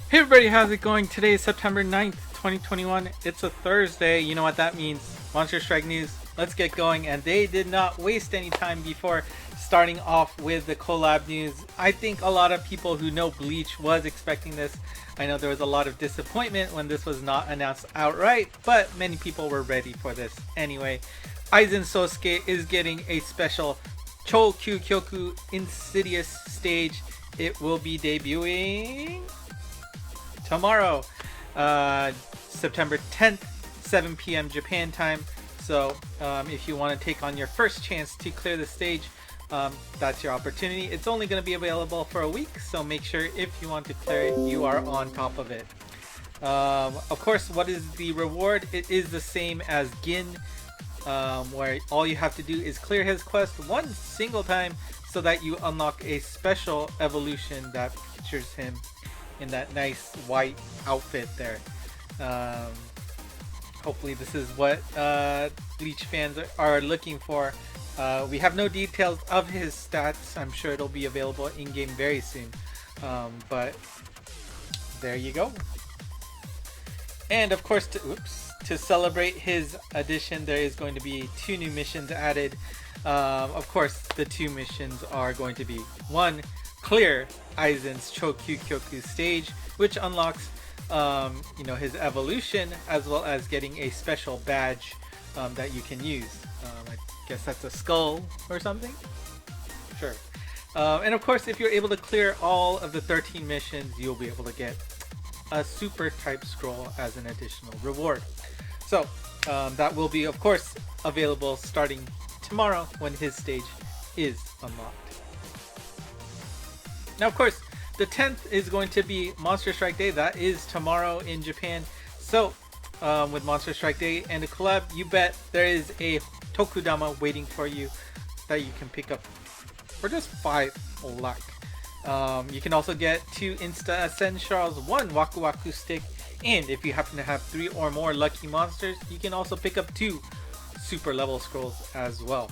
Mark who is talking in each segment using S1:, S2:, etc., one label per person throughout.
S1: Hey everybody, how's it going? Today is September 9th, 2021. It's a Thursday. You know what that means. Monster Strike news. Let's get going. And they did not waste any time before starting off with the collab news. I think a lot of people who know Bleach was expecting this. I know there was a lot of disappointment when this was not announced outright, but many people were ready for this anyway. Aizen Sosuke is getting a special Chokyu Kyoku Insidious stage. It will be debuting tomorrow, September 10th, 7 p.m. Japan time. So if you want to take on your first chance to clear the stage, that's your opportunity. It's only going to be available for a week, so make sure if you want to clear it, you are on top of it. Of course, what is the reward? It is the same as Gin, where all you have to do is clear his quest one single time so that you unlock a special evolution that features him in that nice white outfit there. Hopefully this is what Bleach fans are looking for. We have no details of his stats. I'm sure it'll be available in-game very soon. But there you go. And of course, to celebrate his addition, there is going to be 2 new missions added. Of course, the 2 missions are going to be 1, clear Aizen's Chokyu Kyoku stage, which unlocks his evolution, as well as getting a special badge that you can use. I guess that's a skull or something? Sure. And of course, if you're able to clear all of the 13 missions, you'll be able to get a super type scroll as an additional reward. So that will be, of course, available starting tomorrow when his stage is unlocked. Now, of course, the 10th is going to be Monster Strike Day. That is tomorrow in Japan. So, with Monster Strike Day and the collab, you bet there is a Tokudama waiting for you that you can pick up for just 5 luck. You can also get 2 Insta Ascend Shards, 1 Waku Waku Stick, and if you happen to have 3 or more lucky monsters, you can also pick up 2 super level scrolls as well.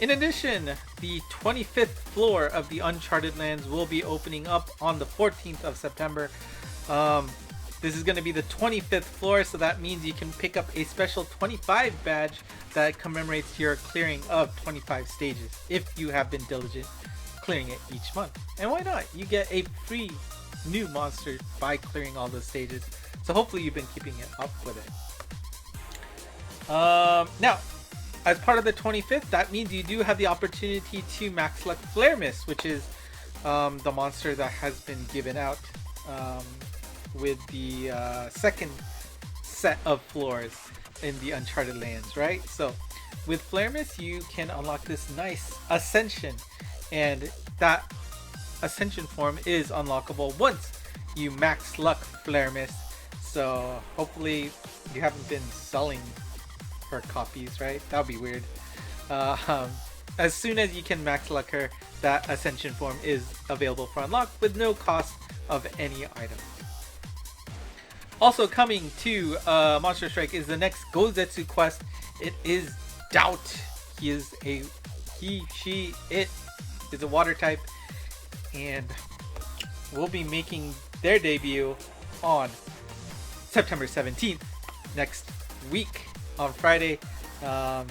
S1: In addition, the 25th floor of the Uncharted Lands will be opening up on the 14th of September. This is going to be the 25th floor, so that means you can pick up a special 25 badge that commemorates your clearing of 25 stages if you have been diligent clearing it each month. And why not? You get a free new monster by clearing all those stages. So hopefully you've been keeping it up with it. Now, as part of the 25th, that means you do have the opportunity to max luck Flare Mist, which is the monster that has been given out with the second set of floors in the Uncharted Lands, right? So with Flare Mist, you can unlock this nice Ascension, and that Ascension form is unlockable once you max luck Flare Mist. So hopefully you haven't been selling her copies, right? That would be weird. As soon as you can max luck her, that Ascension form is available for unlock with no cost of any item. Also coming to Monster Strike is the next Gozetsu quest. It is Doubt. It is a water type, and will be making their debut on September 17th, next week on Friday.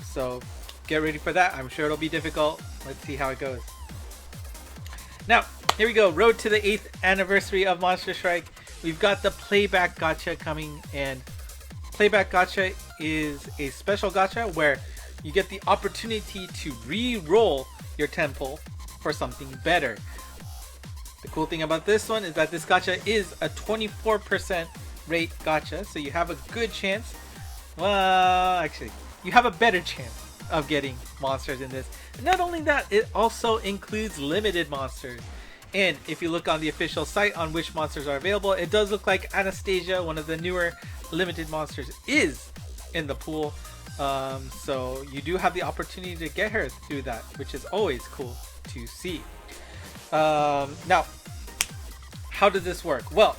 S1: So get ready for that. I'm sure it'll be difficult. Let's see how it goes. Now, here we go. Road to the 8th anniversary of Monster Strike. We've got the Playback Gotcha coming, and Playback Gotcha is a special gacha where you get the opportunity to re-roll your temple for something better. The cool thing about this one is that this gacha is a 24% rate gacha, so you have a good chance. Well, actually, you have a better chance of getting monsters in this. And not only that, it also includes limited monsters. And if you look on the official site on which monsters are available, it does look like Anastasia, one of the newer limited monsters, is in the pool. So you do have the opportunity to get her through that, which is always cool to see. Now, how does this work? Well,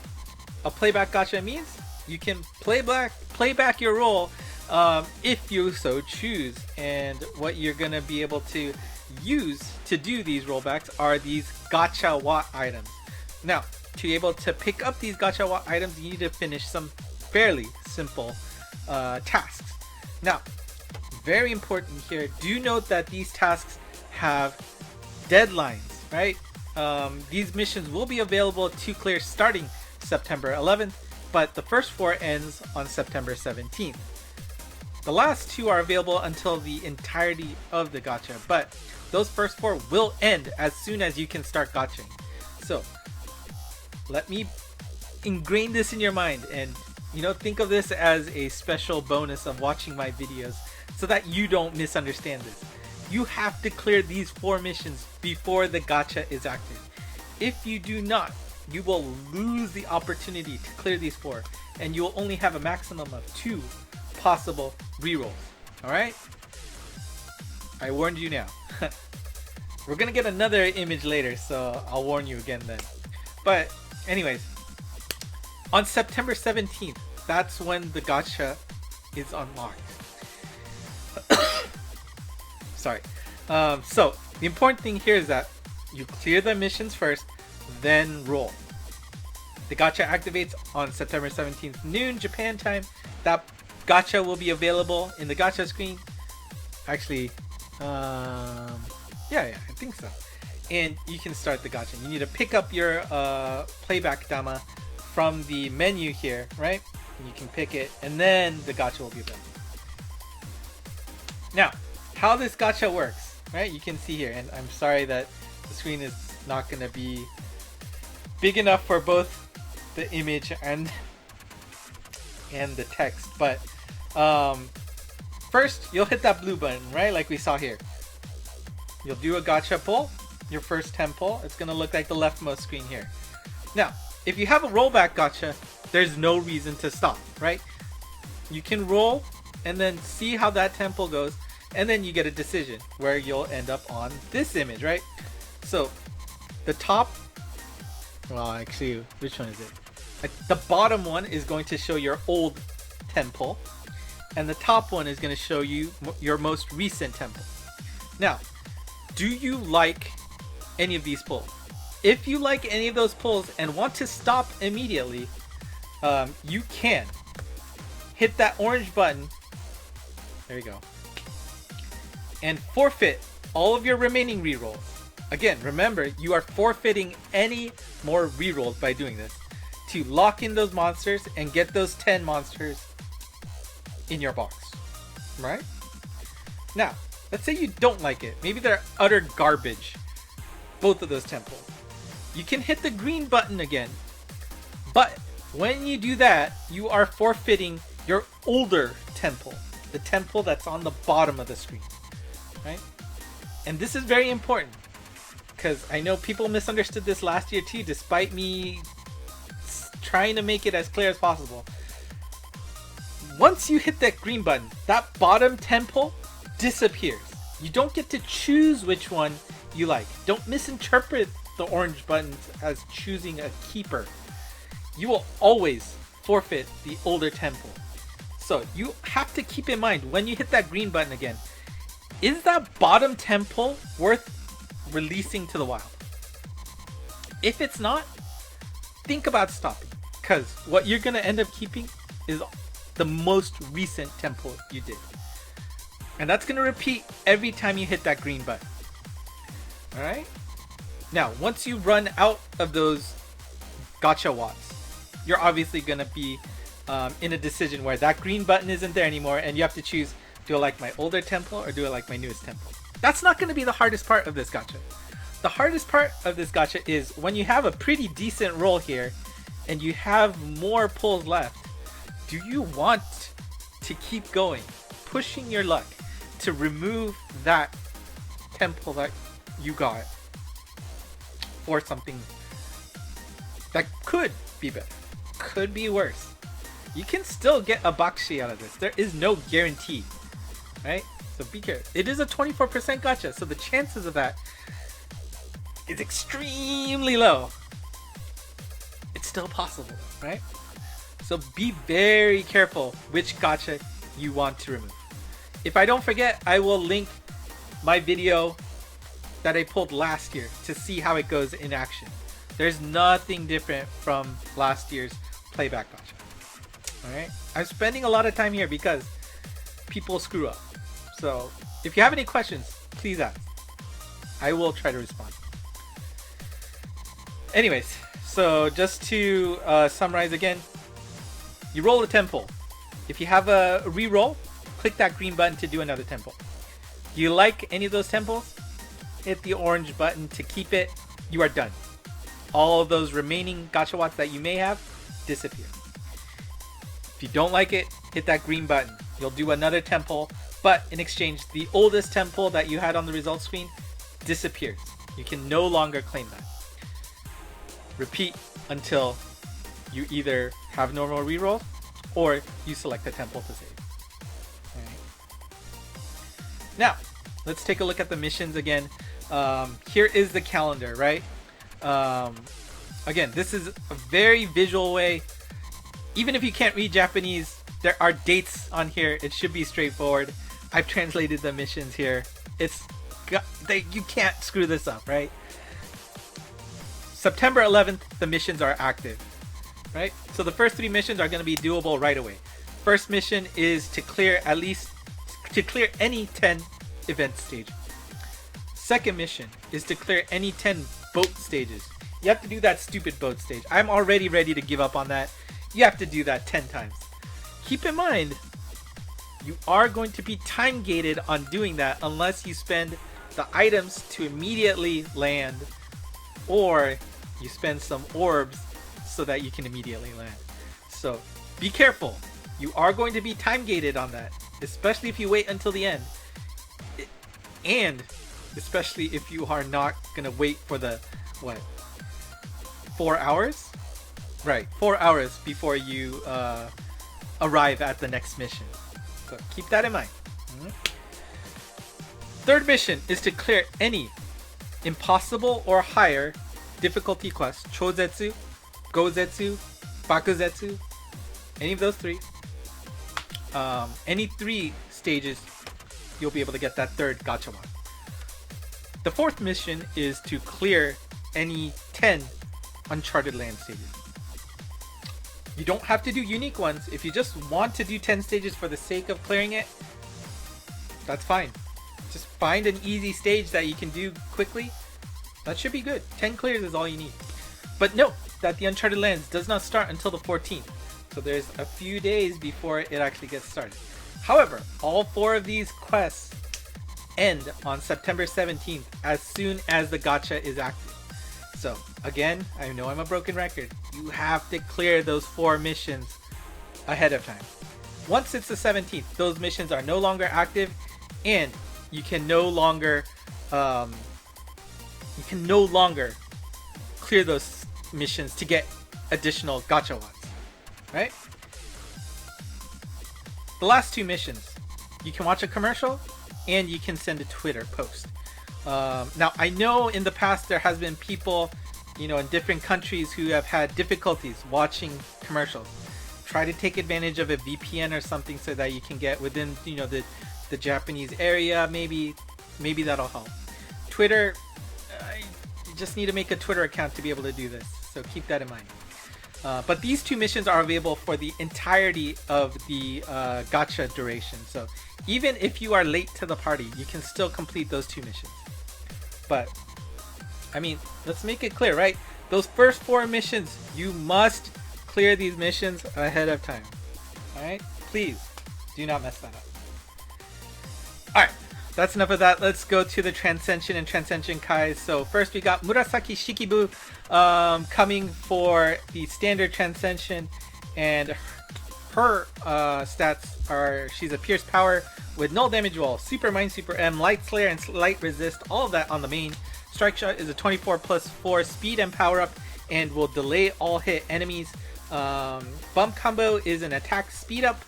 S1: a playback gacha means you can play back your role if you so choose. And what you're going to be able to use to do these rollbacks are these gacha watt items. Now, to be able to pick up these gacha items, you need to finish some fairly simple tasks. Now, very important here, do note that these tasks have deadlines, right? These missions will be available to clear starting September 11th, but the first 4 ends on September 17th. The last 2 are available until the entirety of the gacha, but those first 4 will end as soon as you can start gaching. So let me ingrain this in your mind, and think of this as a special bonus of watching my videos so that you don't misunderstand this. You have to clear these 4 missions before the gacha is active. If you do not, you will lose the opportunity to clear these 4, and you will only have a maximum of 2 possible rerolls. Alright? I warned you now. We're gonna get another image later, so I'll warn you again then. But anyways, on September 17th, that's when the gacha is unlocked. Sorry. So the important thing here is that you clear the missions first, then roll. The gacha activates on September 17th noon Japan time. That gacha will be available in the gacha screen. Actually, yeah, I think so. And you can start the gacha. You need to pick up your playback dama from the menu here, right? And you can pick it, and then the gacha will be available. Now, how this gacha works, right? You can see here, and I'm sorry that the screen is not going to be big enough for both the image and the text, but first you'll hit that blue button, right, like we saw here. You'll do a gacha pull, your first 10 pull. It's gonna look like the leftmost screen here. Now, if you have a rollback gacha, there's no reason to stop, right? You can roll and then see how that 10 pull goes, and then you get a decision where you'll end up on this image, right? So the top, well, actually, which one is it? The bottom one is going to show your old 10 pull, and the top one is going to show you your most recent 10 pull. Now, do you like any of these pulls? If you like any of those pulls and want to stop immediately, you can hit that orange button. There you go. And forfeit all of your remaining rerolls. Again, remember, you are forfeiting any more rerolls by doing this to lock in those monsters and get those 10 monsters in your box, right? Now, let's say you don't like it. Maybe they're utter garbage, both of those 10 pulls. You can hit the green button again, but when you do that, you are forfeiting your older 10 pull, the 10 pull that's on the bottom of the screen, right? And this is very important, because I know people misunderstood this last year too, despite me trying to make it as clear as possible. Once you hit that green button, that bottom 10 pull disappears. You don't get to choose which one you like. Don't misinterpret the orange buttons as choosing a keeper. You will always forfeit the older 10 pull. So you have to keep in mind, when you hit that green button again, is that bottom 10 pull worth releasing to the wild? If it's not, think about stopping, because what you're going to end up keeping is the most recent 10 pull you did. And that's going to repeat every time you hit that green button. Alright? Now, once you run out of those gacha watts, you're obviously going to be in a decision where that green button isn't there anymore, and you have to choose, do I like my older 10 pull or do I like my newest 10 pull? That's not going to be the hardest part of this gacha. The hardest part of this gacha is when you have a pretty decent roll here and you have more pulls left. Do you want to keep going, pushing your luck to remove that 10 pull that you got for something that could be better, could be worse? You can still get a bakshi out of this. There is no guarantee, right? So be careful. It is a 24% gacha, so the chances of that is extremely low. It's still possible, right? So be very careful which gacha you want to remove. If I don't forget, I will link my video that I pulled last year to see how it goes in action. There's nothing different from last year's Playback Gotcha. Alright? I'm spending a lot of time here because people screw up. So, if you have any questions, please ask. I will try to respond. Anyways, so just to summarize again, you roll a temple. If you have a re-roll, click that green button to do another temple. You like any of those temples? Hit the orange button to keep it. You are done. All of those remaining gacha watts that you may have disappear. If you don't like it, hit that green button. You'll do another temple, but in exchange, the oldest temple that you had on the results screen disappears. You can no longer claim that. Repeat until you either have normal rerolls or you select a temple to save. Alright. Now, let's take a look at the missions again. Here is the calendar, right? Again, this is a very visual way. Even if you can't read Japanese, there are dates on here. It should be straightforward. I've translated the missions here. You can't screw this up, right? September 11th, the missions are active, right? So the first 3 missions are going to be doable right away. First mission is to clear any 10 event stages. Second mission is to clear any 10 boat stages. You have to do that stupid boat stage. I'm already ready to give up on that. You have to do that 10 times. Keep in mind, you are going to be time gated on doing that unless you spend the items to immediately land, or you spend some orbs so that you can immediately land. So be careful. You are going to be time gated on that, especially if you wait until the end. And especially if you are not going to wait for the, 4 hours? Right, 4 hours before you arrive at the next mission. So keep that in mind. Third mission is to clear any impossible or higher difficulty quest. Chozetsu, Gozetsu, Bakuzetsu, any of those 3. Any 3 stages, you'll be able to get that third gacha one. The fourth mission is to clear any 10 Uncharted Land stages. You don't have to do unique ones. If you just want to do 10 stages for the sake of clearing it, that's fine. Just find an easy stage that you can do quickly. That should be good. 10 clears is all you need. But note that the Uncharted Lands does not start until the 14th. So there's a few days before it actually gets started. However, all 4 of these quests end on September 17th as soon as the gacha is active. So again, I know I'm a broken record. You have to clear those 4 missions ahead of time. Once it's the 17th, those missions are no longer active, and you can no longer clear those missions to get additional gacha watts, right? The last 2 missions, you can watch a commercial and you can send a Twitter post. Now, I know in the past there has been people, in different countries who have had difficulties watching commercials. Try to take advantage of a VPN or something so that you can get within, the Japanese area. Maybe that'll help. Twitter, you just need to make a Twitter account to be able to do this. So keep that in mind. But these 2 missions are available for the entirety of the gacha duration. So even if you are late to the party, you can still complete those 2 missions. But I mean, let's make it clear, right? Those first 4 missions, you must clear these missions ahead of time. Alright? Please do not mess that up. Alright, that's enough of that. Let's go to the Transcension and Transcension Kai. So first we got Murasaki Shikibu coming for the standard Transcension, and her stats are, she's a Pierce Power with null damage wall, Super Mind, Super M, Light Slayer, and Light Resist, all of that on the main. Strike Shot is a 24+4 speed and power up and will delay all hit enemies. Bump Combo is an attack speed up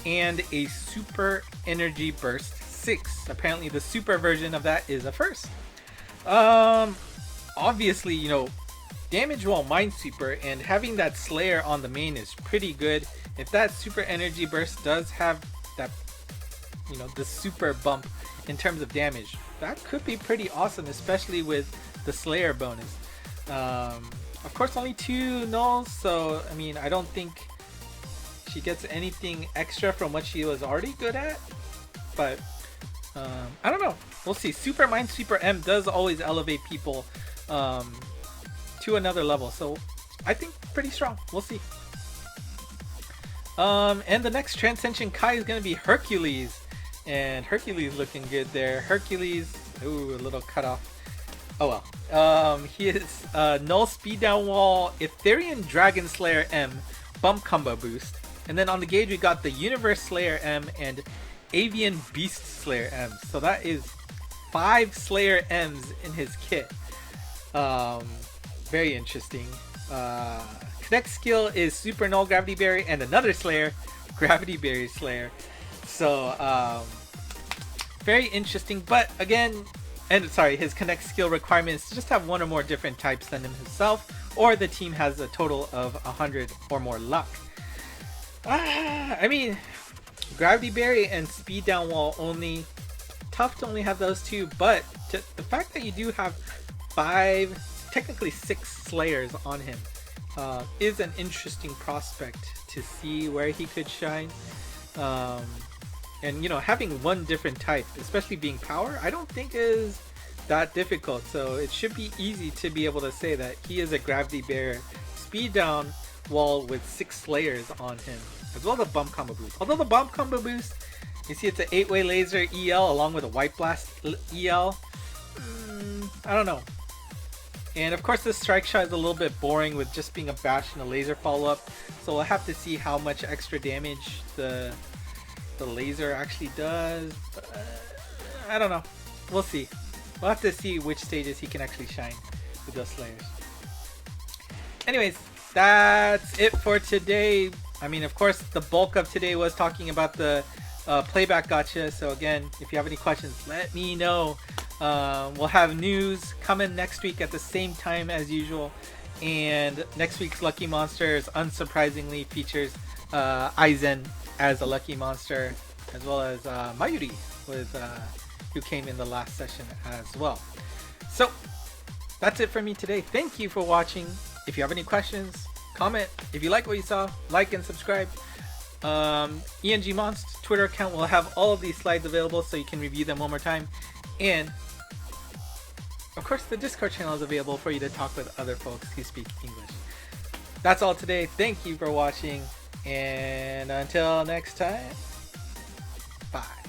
S1: and a Super Energy Burst 6. Apparently the super version of that is a first. Obviously, damage wall Minesweeper and having that Slayer on the main is pretty good. If that Super Energy Burst does have that, the super bump in terms of damage, that could be pretty awesome, especially with the Slayer bonus. Of course, only 2 nulls, so I mean, I don't think she gets anything extra from what she was already good at. But I don't know. We'll see. Super Minesweeper M does always elevate people to another level, so I think pretty strong. We'll see. And the next Transcension Kai is going to be Hercules. And Hercules looking good there. Hercules, ooh, a little cut off. Oh well. He is Null Speed Down Wall, Ethereum Dragon Slayer M, Bump Combo Boost. And then on the gauge we got the Universe Slayer M and Avian Beast Slayer M. So that is 5 Slayer M's in his kit. Very interesting. Connect skill is Super Null Gravity Berry and another Slayer, Gravity Berry Slayer. So very interesting, but again, and sorry, his connect skill requirement is to just have 1 or more different types than him himself, or the team has a total of 100 or more luck. I mean, Gravity Berry and Speed Down Wall only, tough to only have those 2, but the fact that you do have 5, technically 6 Slayers on him is an interesting prospect to see where he could shine. And you know, having 1 different type, especially being power, I don't think is that difficult. So it should be easy to be able to say that he is a Gravity Bear Speed Down Wall with 6 Slayers on him, as well as a Bump Combo Boost. Although the Bump Combo Boost, you see it's an 8-way laser EL along with a White Blast EL. I don't know. And of course, this Strike Shot is a little bit boring with just being a bash and a laser follow-up. So we'll have to see how much extra damage the laser actually does. I don't know. We'll see. We'll have to see which stages he can actually shine with those Slayers. Anyways, that's it for today. I mean, of course, the bulk of today was talking about the Playback Gotcha. So again, if you have any questions, let me know. We'll have news coming next week at the same time as usual. And next week's Lucky Monsters, unsurprisingly, features Aizen as a lucky monster, as well as Mayuri, who came in the last session as well. So that's it for me today. Thank you for watching. If you have any questions, comment. If you like what you saw, like and subscribe. ENG Monst Twitter account will have all of these slides available so you can review them one more time. And of course, the Discord channel is available for you to talk with other folks who speak English. That's all today. Thank you for watching. And until next time, bye.